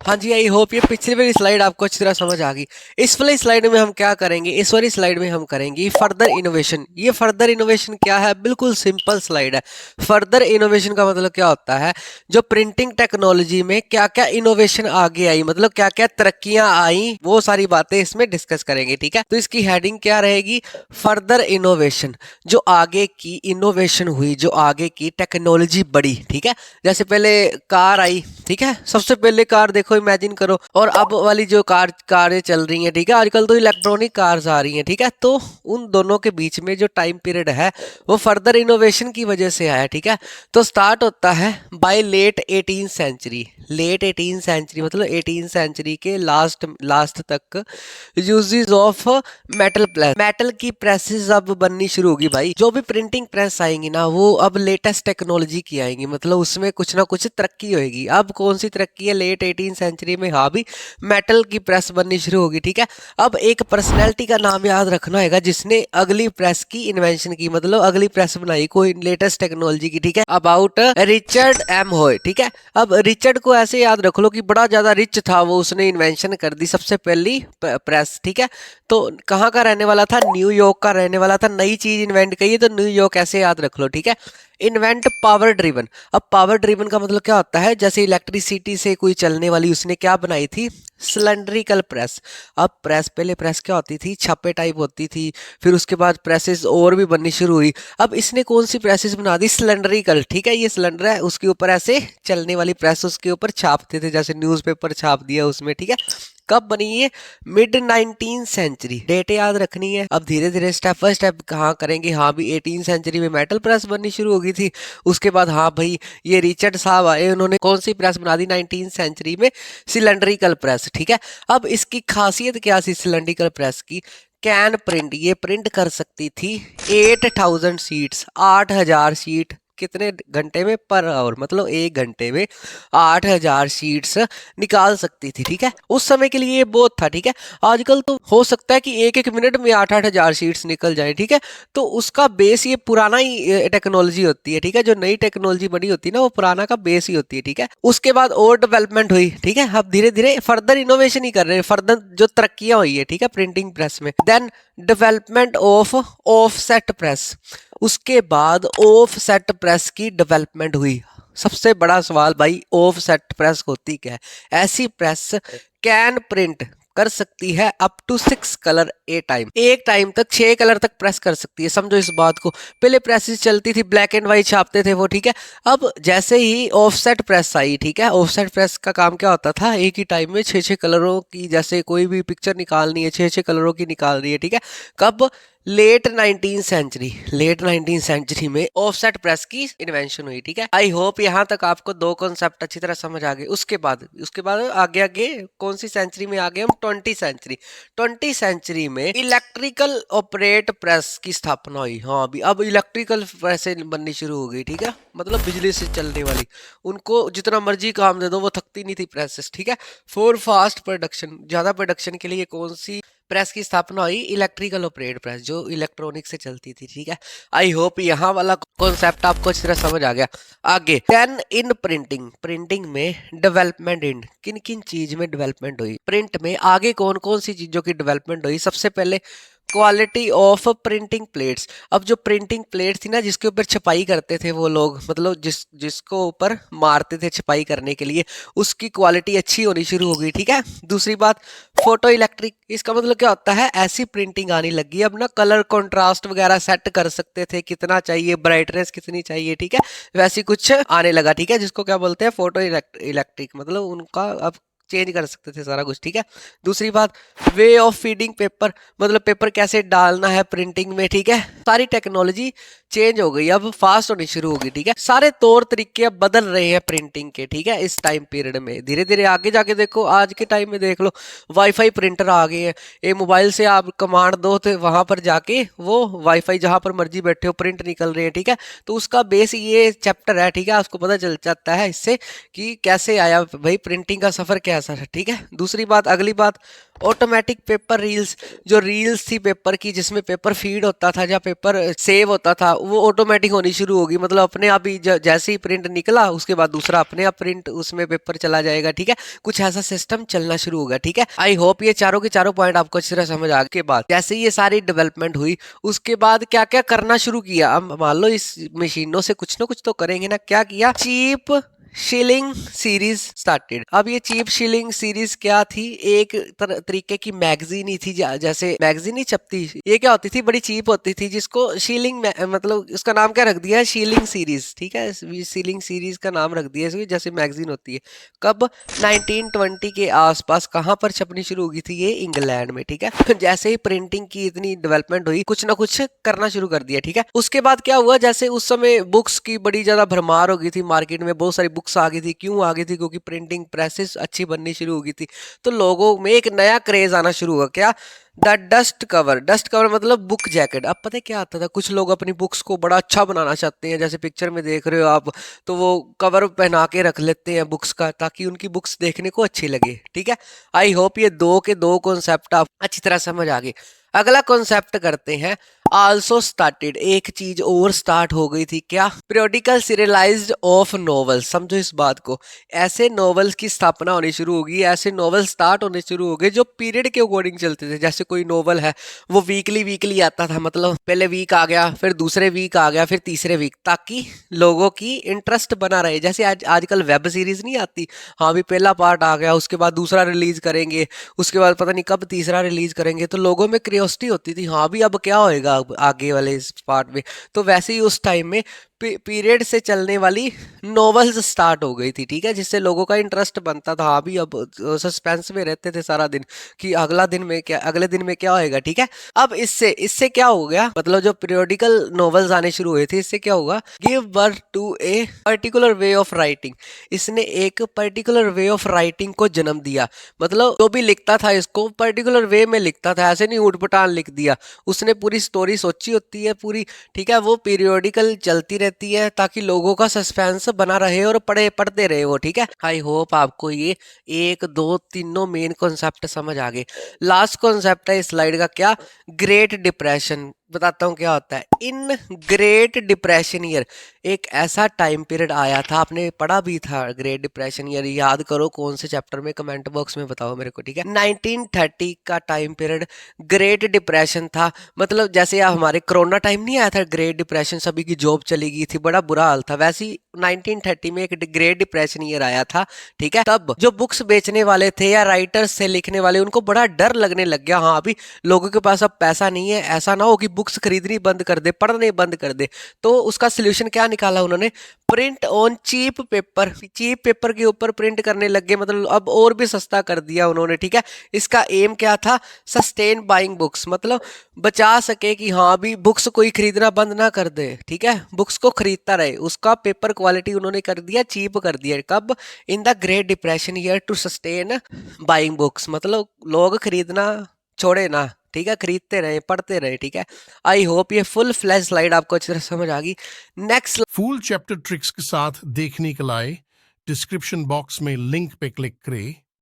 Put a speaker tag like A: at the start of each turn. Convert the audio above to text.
A: हाँ जी, I hope ये पिछली वाली स्लाइड आपको अच्छी तरह समझ आ गई। इस वाली स्लाइड में हम क्या करेंगे, इस वाली स्लाइड में हम करेंगे फर्दर इनोवेशन। ये फर्दर इनोवेशन क्या है, बिल्कुल सिंपल स्लाइड है। फर्दर इनोवेशन का मतलब क्या होता है, जो प्रिंटिंग टेक्नोलॉजी में क्या क्या इनोवेशन आगे आई, मतलब क्या क्या तरक्कियां आई, वो सारी बातें इसमें डिस्कस करेंगे। ठीक है, तो इसकी हेडिंग क्या रहेगी, फर्दर इनोवेशन। जो आगे की इनोवेशन हुई, जो आगे की टेक्नोलॉजी बढ़ी। ठीक है, जैसे पहले कार आई, ठीक है, सबसे पहले कार देखो, इमेजिन करो, और अब वाली जो कारें चल रही हैं, ठीक है, आजकल तो इलेक्ट्रॉनिक कार्स आ रही हैं। ठीक है, तो उन दोनों के बीच में जो टाइम पीरियड है वो फर्दर इनोवेशन की वजह से आया। ठीक है, तो स्टार्ट होता है by late 18 century. Late 18 century मतलब 18 सेंचुरी के लास्ट लास्ट तक uses of metal press, metal की प्रेसेस अब बननी शुरू होगी। भाई जो भी प्रिंटिंग प्रेस आएंगी ना, वो अब लेटेस्ट टेक्नोलॉजी की आएंगी, मतलब उसमें कुछ ना कुछ तरक्की होगी। अब कौन सी तरक्की है, लेट 18 सेंचुरी में हाँ भी मेटल की प्रेस बननी शुरू होगी। ठीक है, अब एक पर्सनैलिटी का नाम याद रखना होगा जिसने अगली प्रेस की इन्वेंशन की, मतलब अगली प्रेस बनाई कोई लेटेस्ट टेक्नोलॉजी की। ठीक है, अबाउट रिचर्ड एम हॉय। ठीक है, अब रिचर्ड को ऐसे याद रख लो कि बड़ा ज्यादा रिच था वो, उसने इन्वेंशन कर दी सबसे पहली प्रेस। ठीक है, तो कहाँ का रहने वाला था, न्यूयॉर्क का रहने वाला था। नई चीज इन्वेंट की है तो न्यूयॉर्क ऐसे याद रख लो। ठीक है, इन्वेंट पावर ड्रिवन। अब पावर ड्रिवन का मतलब क्या होता है, जैसे इलेक्ट्रिसिटी से कोई चलने वाली, उसने क्या बनाई थी, सिलेंड्रिकल प्रेस। अब प्रेस, पहले प्रेस क्या होती थी, छापे टाइप होती थी, फिर उसके बाद प्रेसेस और भी बननी शुरू हुई। अब इसने कौन सी प्रेसेस बना दी, सिलेंड्रिकल। ठीक है, ये सिलेंडर है, उसके ऊपर ऐसे चलने वाली प्रेस, उसके ऊपर छापते थे, जैसे न्यूज़पेपर छाप दिया उसमें। ठीक है, कब बनी ये, मिड 19 सेंचुरी। डेट याद रखनी है। अब धीरे धीरे स्टेप बाय स्टेप कहाँ करेंगे, हाँ भी 18 सेंचुरी में मेटल प्रेस बननी शुरू हो गई थी। उसके बाद हाँ भाई ये रिचर्ड साहब आए, उन्होंने कौन सी प्रेस बना दी 19 सेंचुरी में, सिलेंड्रिकल प्रेस। ठीक है, अब इसकी खासियत क्या थी सिलेंड्रिकल प्रेस की, कैन प्रिंट, ये प्रिंट कर सकती थी 8000 शीट्स, 8000 शीट कितने घंटे में, पर आवर, मतलब एक घंटे में 8000 शीट्स निकाल सकती थी। ठीक है, उस समय के लिए ये बहुत था। ठीक है, आजकल तो हो सकता है कि एक एक मिनट में 8-8 हजार शीट्स निकल जाए। ठीक है, तो उसका बेस ये पुराना ही टेक्नोलॉजी होती है। ठीक है, जो नई टेक्नोलॉजी बनी होती है ना, वो पुराना का बेस ही होती है। ठीक है, उसके बाद और डेवलपमेंट हुई। ठीक है, अब धीरे धीरे फर्दर इनोवेशन ही कर रहे हैं, फर्दर जो तरक्कियां हुई है। ठीक है, प्रिंटिंग प्रेस में। Then development of offset press, उसके बाद ऑफसेट प्रेस की डेवलपमेंट हुई। सबसे बड़ा सवाल भाई, ऑफसेट प्रेस होती क्या है, ऐसी प्रेस कैन प्रिंट कर सकती है up to 6 colour a time, एक टाइम तक 6 कलर तक प्रेस कर सकती है। समझो इस बात को, पहले प्रेसेस चलती थी ब्लैक एंड व्हाइट छापते थे वो। ठीक है, अब जैसे ही ऑफसेट प्रेस आई, ठीक है, ऑफसेट प्रेस का काम क्या होता था, एक ही टाइम में 6-6 कलरों की, जैसे कोई भी पिक्चर निकालनी है 6-6 कलरों की निकाल रही है। ठीक है, कब, लेट 19 सेंचुरी, लेट 19 सेंचुरी में ऑफसेट प्रेस की इन्वेंशन हुई। ठीक है, आई होप यहां तक आपको दो कॉन्सेप्ट अच्छी तरह समझ आ गए। उसके बाद आगे आगे कौन सी सेंचुरी में आ गए हम, 20 सेंचुरी। 20 सेंचुरी में इलेक्ट्रिकल ऑपरेट प्रेस की स्थापना हुई। हाँ अभी अब इलेक्ट्रिकल प्रेसें बननी शुरू हो गई। ठीक है, मतलब बिजली से चलने वाली, उनको जितना मर्जी काम दे दो वो थकती नहीं थी प्रेसेस। ठीक है, फॉर फास्ट प्रोडक्शन, ज्यादा प्रोडक्शन के लिए कौन सी प्रेस की स्थापना हुई, इलेक्ट्रिकल ऑपरेट प्रेस, जो इलेक्ट्रॉनिक से चलती थी। ठीक है, आई होप यहाँ वाला कॉन्सेप्ट आपको अच्छी तरह समझ आ गया। आगे देन इन प्रिंटिंग, प्रिंटिंग में डेवलपमेंट इन, किन किन चीज में डेवलपमेंट हुई प्रिंट में, आगे कौन कौन सी चीजों की डेवलपमेंट हुई। सबसे पहले क्वालिटी ऑफ प्रिंटिंग प्लेट्स। अब जो प्रिंटिंग प्लेट थी ना, जिसके ऊपर छपाई करते थे वो लोग, मतलब जिसको ऊपर मारते थे छपाई करने के लिए, उसकी क्वालिटी अच्छी होनी शुरू हो गई। ठीक है, दूसरी बात फोटो इलेक्ट्रिक, इसका मतलब क्या होता है, ऐसी प्रिंटिंग आने लगी अब ना, कलर कंट्रास्ट वगैरह सेट कर सकते थे, कितना चाहिए, ब्राइटनेस कितनी चाहिए। ठीक है, वैसी कुछ आने लगा। ठीक है, जिसको क्या बोलते हैं, फोटो इलेक्ट्रिक, मतलब उनका अब चेंज कर सकते थे सारा कुछ। ठीक है, दूसरी बात वे ऑफ फीडिंग पेपर, मतलब पेपर कैसे डालना है प्रिंटिंग में। ठीक है, सारी टेक्नोलॉजी चेंज हो गई, अब फास्ट होनी शुरू होगी। ठीक है, सारे तौर तरीके अब बदल रहे हैं प्रिंटिंग के। ठीक है, इस टाइम पीरियड में धीरे धीरे आगे जाके देखो, आज के टाइम में देख लो वाईफाई प्रिंटर आ गए हैं। ये मोबाइल से आप कमांड दो तो वहां पर जाके वो वाईफाई जहां पर मर्जी बैठे हो प्रिंट निकल रहे हैं। ठीक है, तो उसका बेस ये चैप्टर है। ठीक है, आपको पता चल जाता है इससे कि कैसे आया भाई प्रिंटिंग का सफर कैसा है। ठीक है, दूसरी बात, अगली बात ऑटोमेटिक पेपर रील्स, जो रील्स थी पेपर की जिसमें पेपर फीड होता था या पेपर सेव होता था, वो ऑटोमेटिक होनी शुरू होगी। मतलब अपने आप ही जैसे ही प्रिंट निकला उसके बाद दूसरा अपने आप प्रिंट उसमें पेपर चला जाएगा, ठीक है। कुछ ऐसा सिस्टम चलना शुरू होगा, ठीक है। आई होप ये चारों के चारों पॉइंट आपको अच्छी तरह समझ आ गए। के बाद जैसे ये सारी डेवलपमेंट हुई उसके बाद क्या क्या करना शुरू किया। अब मान लो इस मशीनों से कुछ ना कुछ तो करेंगे ना। क्या किया? Cheap shilling series started. अब ये चीप शिलिंग सीरीज क्या थी? एक तरीके की मैगजीन ही थी, जैसे मैगजीन ही छपती। ये क्या होती थी? बड़ी चीप होती थी, जिसको शीलिंग मतलब उसका नाम क्या रख दिया है? शीलिंग सीरीज, ठीक है। शीलिंग सीरीज का नाम रख दिया इसकी, जैसे मैगजीन होती है। कब? 1920 के आसपास। कहाँ पर छपनी शुरू होगी थी ये? इंग्लैंड में, ठीक है। जैसे ही प्रिंटिंग की इतनी डेवलपमेंट हुई, कुछ ना कुछ करना शुरू कर दिया, ठीक है। उसके बाद क्या हुआ? जैसे उस समय बुक्स की बड़ी ज्यादा भरमार हो गई थी, मार्केट में बहुत सारी बुक्स आ गई थी। क्यों आ गई थी? क्योंकि प्रिंटिंग प्रेसेस अच्छी बननी शुरू हो गई थी। तो लोगों में एक नया क्रेज आना शुरू हुआ। क्या? The dust cover. Dust cover मतलब बुक जैकेट। अब पता है क्या आता था? कुछ लोग अपनी बुक्स को बड़ा अच्छा बनाना चाहते हैं, जैसे पिक्चर में देख रहे हो आप, तो वो कवर पहना के रख लेते हैं बुक्स का, ताकि उनकी बुक्स देखने को अच्छी लगे, ठीक है। आई होप ये दो के दो कॉन्सेप्ट आप अच्छी तरह समझ आ गए। अगला कॉन्सेप्ट करते हैं। आल्सो स्टार्टेड, एक चीज और स्टार्ट हो गई थी। क्या? Periodical serialised of novels. समझो इस बात को। ऐसे नॉवेल्स की स्थापना होनी शुरू होगी, ऐसे नॉवेल स्टार्ट होने शुरू हो गए जो पीरियड के अकॉर्डिंग चलते थे। जैसे कोई नॉवेल है वो वीकली वीकली आता था, मतलब पहले वीक आ गया, फिर दूसरे वीक आ गया, फिर तीसरे वीक, ताकि लोगों की इंटरेस्ट बना रहे। जैसे आजकल वेब सीरीज नहीं आती, हाँ भी पहला पार्ट आ गया, उसके बाद दूसरा रिलीज करेंगे, उसके बाद पता नहीं कब तीसरा रिलीज करेंगे, तो लोगों में क्यूरियोसिटी होती थी, हाँ भी अब क्या होएगा आगे वाले इस पार्ट में। तो वैसे ही उस टाइम में पीरियड से चलने वाली नॉवेल्स स्टार्ट हो गई थी, ठीक है, जिससे लोगों का इंटरेस्ट बनता था। हाँ भी अब सस्पेंस में रहते थे सारा दिन कि अगला दिन में क्या, अगले दिन में क्या होएगा, ठीक है। अब इससे इससे क्या हो गया? मतलब जो पीरियोडिकल नॉवेल्स आने शुरू हुए थे, इससे क्या हुआ? Give birth to a particular way of writing. इसने एक पर्टिकुलर वे ऑफ राइटिंग को जन्म दिया। मतलब जो भी लिखता था इसको पर्टिकुलर वे में लिखता था, ऐसे नहीं ऊटपटांग लिख दिया। उसने पूरी स्टोरी सोची होती है पूरी, ठीक है, वो पीरियोडिकल चलती रहती है ताकि लोगों का सस्पेंस बना रहे और पढ़ते रहे वो, ठीक है। आई होप आपको ये एक दो तीनों मेन कॉन्सेप्ट समझ आ गए। लास्ट कॉन्सेप्ट है इस स्लाइड का। क्या? Great depression. बताता हूँ क्या होता है। इन ग्रेट डिप्रेशन ईयर, एक ऐसा टाइम पीरियड आया था, आपने पढ़ा भी था ग्रेट डिप्रेशन ईयर, याद करो कौन से चैप्टर में, कमेंट बॉक्स में बताओ मेरे को, ठीक है। 1930 का टाइम पीरियड ग्रेट डिप्रेशन था। मतलब जैसे हमारे कोरोना टाइम नहीं आया था, ग्रेट डिप्रेशन, सभी की जॉब चली गई थी, बड़ा बुरा हाल था, वैसे ही 1930 में एक ग्रेट डिप्रेशन ईयर आया था, ठीक है। तब जो बुक्स बेचने वाले थे या राइटर्स थे लिखने वाले, उनको बड़ा डर लगने लग गया, हाँ अभी लोगों के पास अब पैसा नहीं है, ऐसा ना हो कि बुक्स खरीदनी बंद कर दे, पढ़ने बंद कर दे। तो उसका सोल्यूशन क्या निकाला उन्होंने? Print on cheap paper. Cheap paper के ऊपर प्रिंट करने लग गए, मतलब अब और भी सस्ता कर दिया उन्होंने, ठीक है। इसका एम क्या था? सस्टेन बाइंग बुक्स, मतलब बचा सके कि हाँ भी बुक्स कोई खरीदना बंद ना कर दे, ठीक है, बुक्स को खरीदता रहे। उसका पेपर क्वालिटी उन्होंने कर दिया चीप कर दिया। कब? In the great depression year to sustain buying books, मतलब लोग खरीदना छोड़े ना, ठीक है, खरीदते रहे, पढ़ते रहे, ठीक है। आई होप ये फुल फ्लैश स्लाइड आपको अच्छी तरह समझ आ गई। नेक्स्ट
B: फुल चैप्टर ट्रिक्स के साथ देखने के लिए डिस्क्रिप्शन बॉक्स में लिंक पे क्लिक करें